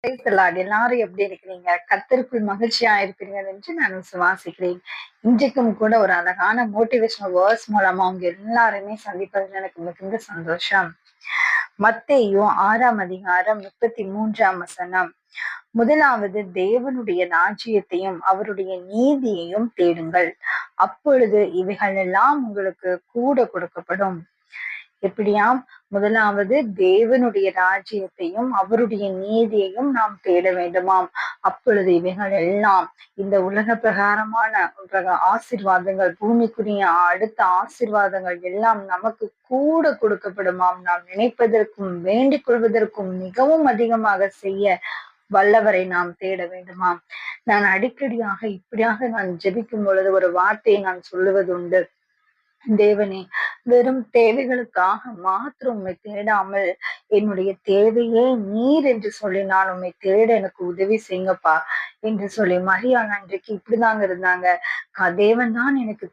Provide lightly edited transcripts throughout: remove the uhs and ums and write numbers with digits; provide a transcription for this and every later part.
Praise the Lord. எல்லாரும் எப்படி இருக்கிறீங்க? கர்த்தருக்குள் மகிழ்ச்சியா இருப்பீர்கள் என்று நான் விசுவாசிக்கிறேன். இன்றைக்கும் கூட ஒரு அழகான மோட்டிவேஷனல் வேர்ட்ஸ் மூலமா அவங்க எல்லாருமே சந்திப்பதில் எனக்கு மிகுந்த சந்தோஷம். மத்தேயு 6ஆம் அதிகாரம் 33ஆம் வசனம். முதலாவது தேவனுடைய ராஜ்யத்தையும் அவருடைய நீதியையும் தேடுங்கள், அப்பொழுது இவைகள் எல்லாம் உங்களுக்கு கூட கொடுக்கப்படும். எப்படியாம்? முதலாவது தேவனுடைய ராஜ்யத்தையும் அவருடைய நீதியையும் நாம் தேட வேண்டுமாம். அப்பொழுது இவைகள் எல்லாம், இந்த உலக பிரகாரமான ஆசீர்வாதங்கள், பூமிக்குரிய அடுத்த ஆசீர்வாதங்கள் எல்லாம் நமக்கு கூட கொடுக்கப்படுமாம். நாம் நினைப்பதற்கும் வேண்டிக் கொள்வதற்கும் மிகவும் அதிகமாக செய்ய வல்லவரை நாம் தேட வேண்டுமாம். நான் அடிக்கடியாக இப்படியாக நான் ஜெபிக்கும் பொழுது ஒரு வார்த்தையை நான் சொல்லுவது உண்டு. தேவனே, வெறும் தேவைகளுக்காக மாத்திரம் உண்மை தேடாமல் என்னுடைய தேவையே நீர் என்று சொல்லி நான் உண்மை தேட எனக்கு உதவி செய்யுங்கப்பா என்று சொல்லி மரியாள் அன்றைக்கு இப்படிதாங்க இருந்தாங்க. தேவன் தான் எனக்கு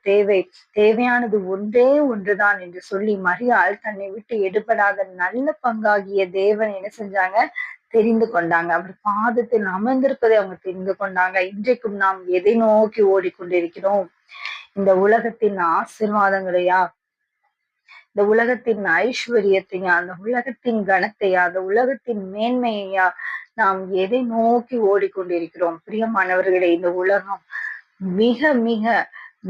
தேவையானது ஒன்றே ஒன்றுதான் என்று சொல்லி மரியாள் தன்னை விட்டு எடுபடாத நல்ல பங்காகிய தேவன் என்ன செஞ்சாங்க? தெரிந்து கொண்டாங்க. அவர் பாதத்தில் அமர்ந்திருப்பதை அவங்க தெரிந்து கொண்டாங்க. இன்றைக்கும் நாம் எதை நோக்கி ஓடிக்கொண்டிருக்கிறோம்? இந்த உலகத்தின் ஆசீர்வாதங்களையா, இந்த உலகத்தின் ஐஸ்வர்யத்தையா, அந்த உலகத்தின் கனத்தையா, அந்த உலகத்தின் மேன்மையா, நாம் எதை நோக்கி ஓடிக்கொண்டிருக்கிறோம்? பிரியமானவர்களே, இந்த உலகம் மிக மிக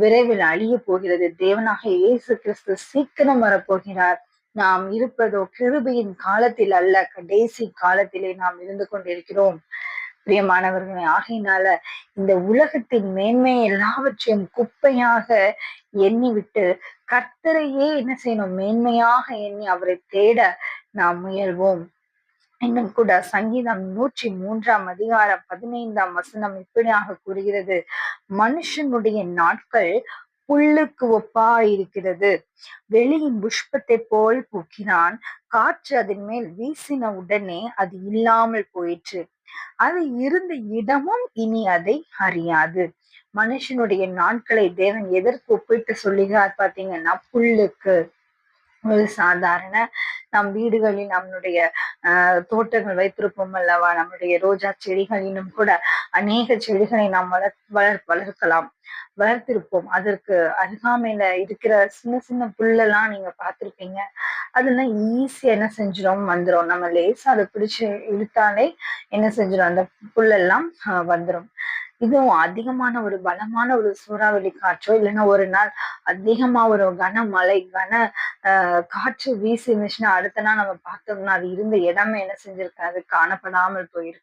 விரைவில் அழிய போகிறது. தேவனாக இயேசு கிறிஸ்து சீக்கிரம் வரப்போகிறார். நாம் இருப்பதோ கிருபையின் காலத்தில் அல்ல, கடைசி காலத்திலே நாம் இருந்து கொண்டிருக்கிறோம். பிரியமானவர்களே, ஆகையினால இந்த உலகத்தின் மேன்மை எல்லாவற்றையும் குப்பையாக எண்ணிவிட்டு கர்த்தரையே என்ன செய்யணும்? மேன்மையாக எண்ணி அவரை தேட நாம் முயல்வோம். இன்னும் கூட சங்கீதம் 103ஆம் அதிகாரம் 15ஆம் வசனம் இப்படியாக கூறுகிறது. மனுஷனுடைய நாட்கள் புல்லுக்கு ஒப்பாயிருக்கிறது. வெளியின் புஷ்பத்தை போல் பூக்கிறான். காற்று அதன் மேல் வீசின உடனே அது இல்லாமல் போயிற்று. அது இருந்த இடமும் இனி அதை அறியாது. மனுஷனுடைய நாட்களை தேவன் எதற்கு ஒப்பிட்டு சொல்லுகிறார் பாத்தீங்கன்னா, புல்லுக்கு. ஒரு சாதாரண நம் வீடுகளில் நம்மளுடைய தோட்டங்கள் வைத்திருப்போம் அல்லவா? நம்மளுடைய ரோஜா செடிகளிலும் கூட அநேக செடிகளை நாம் வளர்த்திருப்போம். அதற்கு அருகாமையில இருக்கிற சின்ன சின்ன புல்லெல்லாம் நீங்க பார்த்திருப்பீங்க. அதெல்லாம் ஈஸியா என்ன செஞ்சிடும்? வந்துடும். நம்ம லேசா அதை பிடிச்சு இழுத்தாலே என்ன செஞ்சிடும்? அந்த புல்லெல்லாம் வந்துடும். இதுவும் அதிகமான ஒரு பலமான ஒரு சூறாவளி காற்றோ இல்லைன்னா ஒரு நாள் அதிகமா ஒரு கனமழை காற்று வீசி இருந்துச்சுன்னா அடுத்த நாள் நம்ம பார்த்தோம்னா அது இருந்த இடமே என்ன செஞ்சிருக்காது? காணப்படாமல் போயிருக்கு.